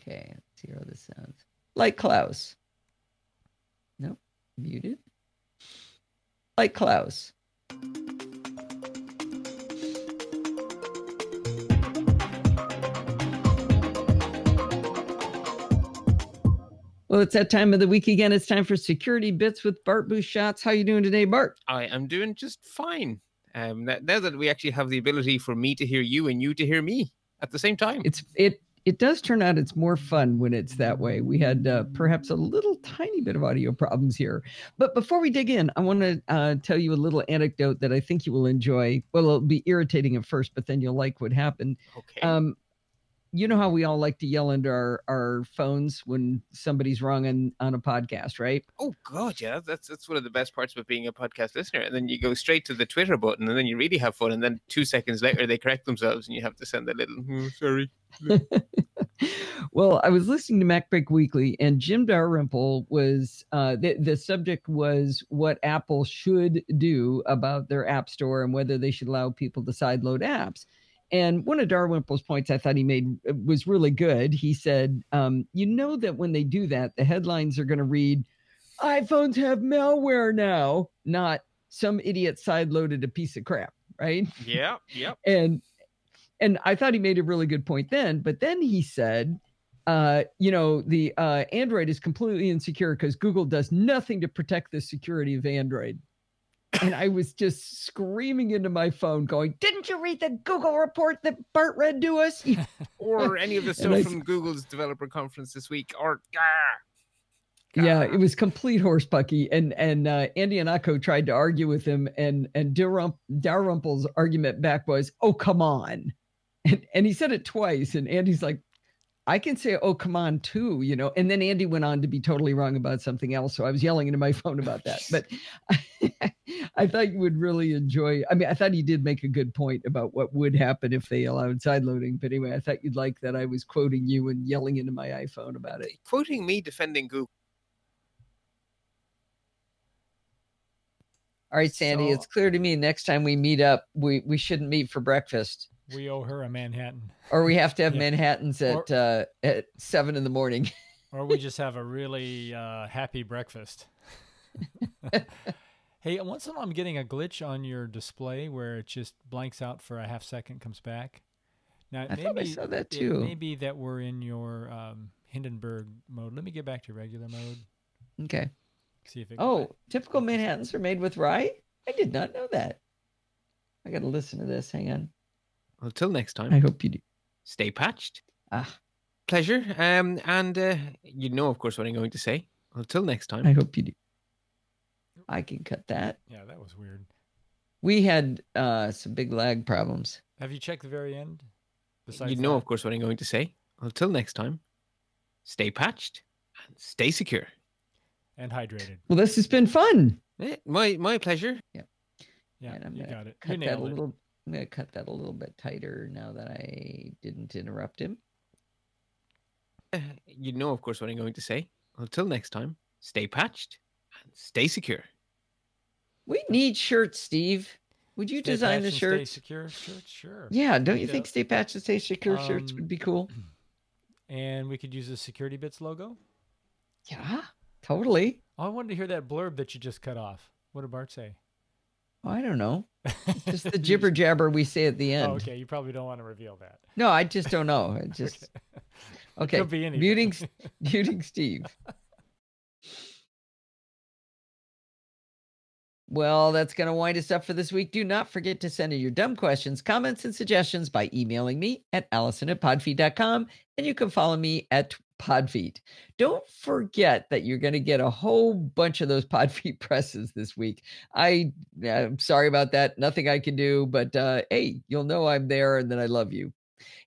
Okay, let's see how this sounds. Like Klaus. Nope, muted. Like Klaus. Well, it's that time of the week again. It's time for Security Bits with Bart Busschots. How you doing today, Bart? I am doing just fine. Now that we actually have the ability for me to hear you and you to hear me at the same time. It does turn out it's more fun when it's that way. We had perhaps a little tiny bit of audio problems here. But before we dig in, I want to tell you a little anecdote that I think you will enjoy. Well, it'll be irritating at first, but then you'll like what happened. Okay. You know how we all like to yell into our phones when somebody's wrong on a podcast, right? Oh God, yeah, that's one of the best parts about being a podcast listener. And then you go straight to the Twitter button, and then you really have fun. And then 2 seconds later, they correct themselves, and you have to send a little sorry. Well, I was listening to MacBreak Weekly, and Jim Dalrymple was the subject was what Apple should do about their App Store and whether they should allow people to sideload apps. And one of Dalrymple's points I thought he made was really good. He said, you know that when they do that, the headlines are going to read, iPhones have malware now, not some idiot sideloaded a piece of crap, right? Yeah, yep. And I thought he made a really good point then. But then he said, the Android is completely insecure because Google does nothing to protect the security of Android. And I was just screaming into my phone going, didn't you read the Google report that Bart read to us? Or any of the stuff from Google's developer conference this week. Or yeah, it was complete horsepucky. And Andy Anako tried to argue with him, and Dalrymple's argument back was, oh, come on. And he said it twice. And Andy's like, I can say, oh, come on, too, And then Andy went on to be totally wrong about something else. So I was yelling into my phone about that. But I thought you would really enjoy. I mean, I thought he did make a good point about what would happen if they allowed sideloading. But anyway, I thought you'd like that I was quoting you and yelling into my iPhone about it. Quoting me defending Google. All right, Sandy, it's clear to me next time we meet up, we shouldn't meet for breakfast. We owe her a Manhattan. Or we have to have Manhattans at 7 in the morning. Or we just have a really happy breakfast. Hey, once in a while I'm getting a glitch on your display where it just blanks out for a half second, comes back. Now, I thought I saw that too. It may be that we're in your Hindenburg mode. Let me get back to regular mode. Okay. See if it typical Manhattans are made with rye? I did not know that. I got to listen to this. Hang on. Until next time. I hope you do. Stay patched. Ah. Pleasure. And you know, of course, what I'm going to say. Until next time. I hope you do. I can cut that. Yeah, that was weird. We had some big lag problems. Have you checked the very end? You know, of course, what I'm going to say. Until next time. Stay patched and stay secure. And hydrated. Well, this has been fun. My pleasure. Yeah. Yeah, and you got it. I'm going to cut that a little bit tighter now that I didn't interrupt him. You know, of course, what I'm going to say. Until next time, stay patched and stay secure. We need shirts, Steve. Would you design the shirts? Stay secure shirts, sure. Yeah, don't you think stay patched and stay secure shirts would be cool? And we could use the Security Bits logo? Yeah, totally. Oh, I wanted to hear that blurb that you just cut off. What did Bart say? Oh, I don't know. Just the jibber jabber we say at the end. Oh, okay, you probably don't want to reveal that. No, I just don't know. I just okay. Could be anything. Muting Steve. Well, that's going to wind us up for this week. Do not forget to send in your dumb questions, comments, and suggestions by emailing me at allison@podfeed.com, and you can follow me at Podfeed. Don't forget that you're going to get a whole bunch of those Podfeed presses this week. I'm sorry about that. Nothing I can do, but hey, you'll know I'm there and that I love you.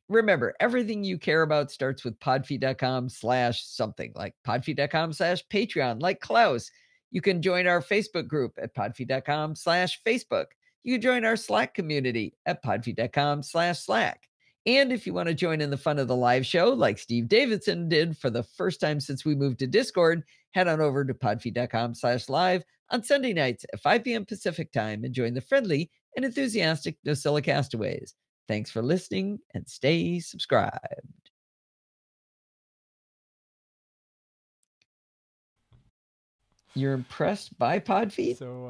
Remember, everything you care about starts with podfeed.com/something, like podfeed.com/Patreon, like Klaus. You can join our Facebook group at podfeed.com/Facebook. You can join our Slack community at podfeed.com/Slack. And if you want to join in the fun of the live show, like Steve Davidson did for the first time since we moved to Discord, head on over to podfeed.com/live on Sunday nights at 5 p.m. Pacific time and join the friendly and enthusiastic NosillaCastaways. Thanks for listening and stay subscribed. You're impressed by Podfeed? So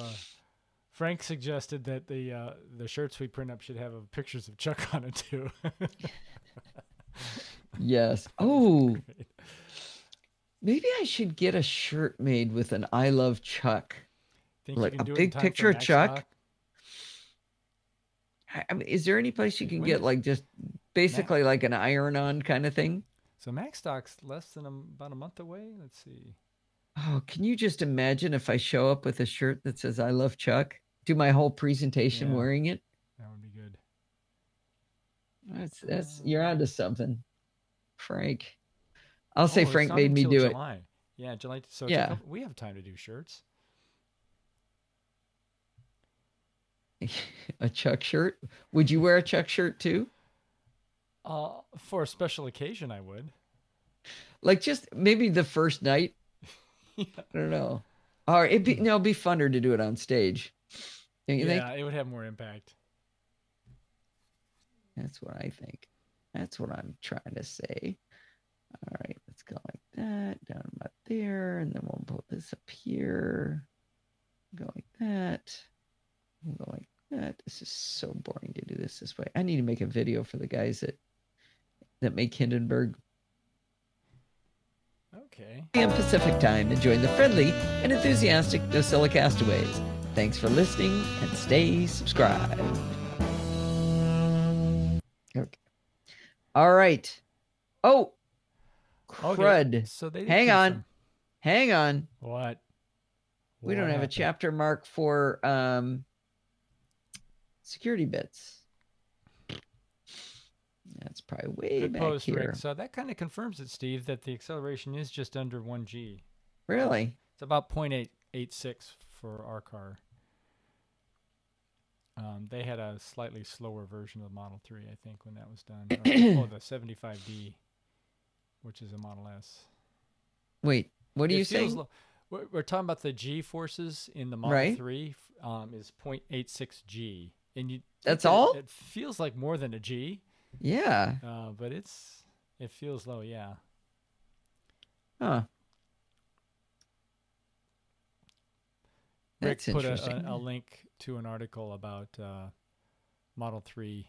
Frank suggested that the shirts we print up should have pictures of Chuck on it too. Yes. Oh, maybe I should get a shirt made with an "I love Chuck," Think like you can a do it in big time picture for of Chuck. Macstock? I mean, is there any place you can When get is- like just basically like an iron-on kind of thing? So Macstock's less than about a month away. Let's see. Oh, can you just imagine if I show up with a shirt that says "I love Chuck"? Do my whole presentation Yeah. wearing it? That would be good. That's you're onto something, Frank. I'll say it's Frank not made me until do July. Yeah, July. So Yeah. we have time to do shirts. it. A Chuck shirt? Would you wear a Chuck shirt too? For a special occasion, I would. Like just maybe the first night? Yeah. I don't know. Or it'd be funner to do it on stage. Don't you think? Yeah, it would have more impact. That's what I think. That's what I'm trying to say. All right, let's go like that, down about there, and then we'll put this up here. Go like that. We'll go like that. This is so boring to do this way. I need to make a video for the guys that make Hindenburg. Okay. p.m. Pacific time and join the friendly and enthusiastic NosillaCastaways. Thanks for listening and stay subscribed. Okay. All right. Oh, crud. Okay. So they Hang on. Hang on. What? We don't have a chapter mark for security bits. That's probably way Good back post, here. Rick. So that kind of confirms it, Steve, that the acceleration is just under 1G. Really? It's about 0.886 for our car. They had a slightly slower version of the Model 3, I think, when that was done. Or, the 75D, which is a Model S. Wait, what are you saying? We're talking about the G forces in the Model 3 is 0.86 G. And that's all? It feels like more than a G. Yeah. But it feels low, yeah. Huh. Rick put a link to an article about Model 3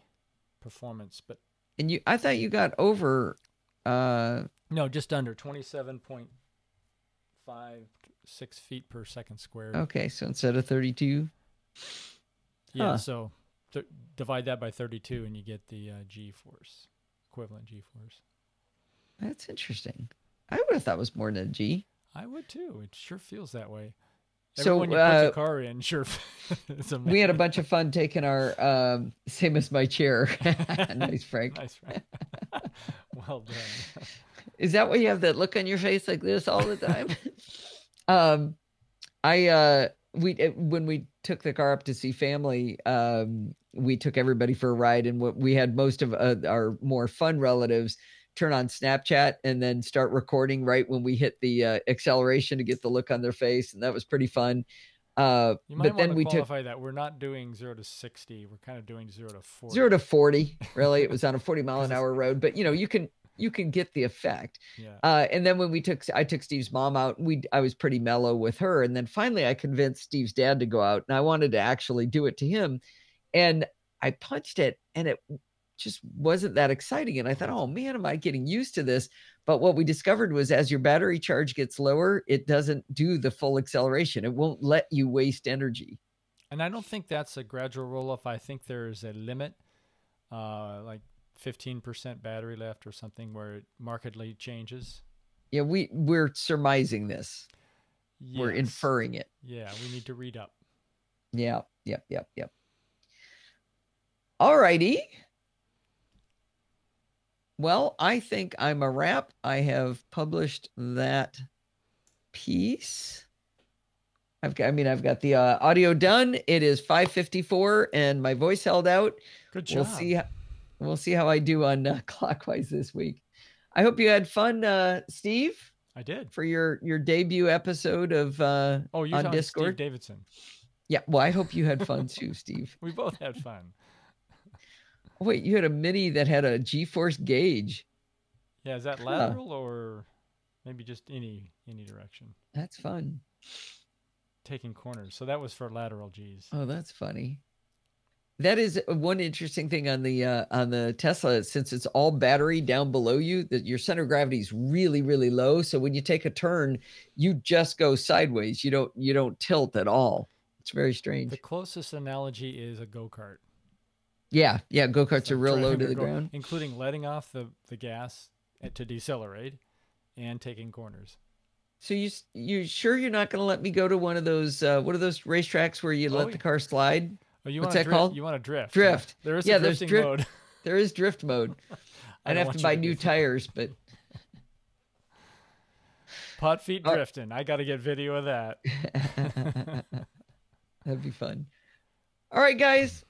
performance, but I thought you got over no, just under 27.56 feet per second squared. Okay, so instead of 32. Yeah, so divide that by 32 and you get the G-force, equivalent G-force. That's interesting. I would have thought it was more than a G. I would too. It sure feels that way. So when you put the car in, sure. We had a bunch of fun taking our same as my chair. Nice, Frank. Nice, Frank. Well done. Is that why you have that look on your face like this all the time? When we took the car up to see family, we took everybody for a ride, and we had most of our more fun relatives turn on Snapchat and then start recording right when we hit the acceleration to get the look on their face, and that was pretty fun. You might want to qualify that we're not doing 0 to 60. We're kind of doing 0 to 40. 0 to 40, really. It was on a 40-mile-an-hour road, but you can get the effect. Yeah. And then when I took Steve's mom out, I was pretty mellow with her, and then finally I convinced Steve's dad to go out, and I wanted to actually do it to him, and I punched it, and it just wasn't that exciting. And I thought, oh man, am I getting used to this? But what we discovered was as your battery charge gets lower, it doesn't do the full acceleration. It won't let you waste energy. And I don't think that's a gradual roll off. I think there's a limit, like 15% battery left or something, where it markedly changes. Yeah, we're surmising this. Yes. We're inferring it. Yeah, we need to read up. Yeah, yep. All righty. Well, I think I'm a wrap. I have published that piece. I've got the audio done. It is 5:54 and my voice held out. Good job. We'll see how I do on Clockwise this week. I hope you had fun, Steve. I did. For your debut episode of on Discord. Steve Davidson. Yeah, well, I hope you had fun too, Steve. We both had fun. Oh, wait, you had a Mini that had a G-force gauge. Yeah, is that lateral or maybe just any direction? That's fun. Taking corners. So that was for lateral G's. Oh, that's funny. That is one interesting thing on the Tesla, since it's all battery down below you, that your center of gravity is really, really low. So when you take a turn, you just go sideways. You don't tilt at all. It's very strange. The closest analogy is a go-kart. Yeah, go-karts are real low to the ground. Including letting off the gas to decelerate and taking corners. So you sure you're not going to let me go to one of those racetracks where you let the car slide? Oh, what's that called? You want to drift? Drift. There is a drifting mode. There is drift mode. I'd have to buy new tires, but pot feet drifting. I got to get video of that. That'd be fun. All right, guys.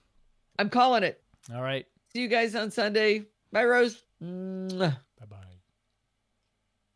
I'm calling it. All right. See you guys on Sunday. Bye, Rose. Mwah.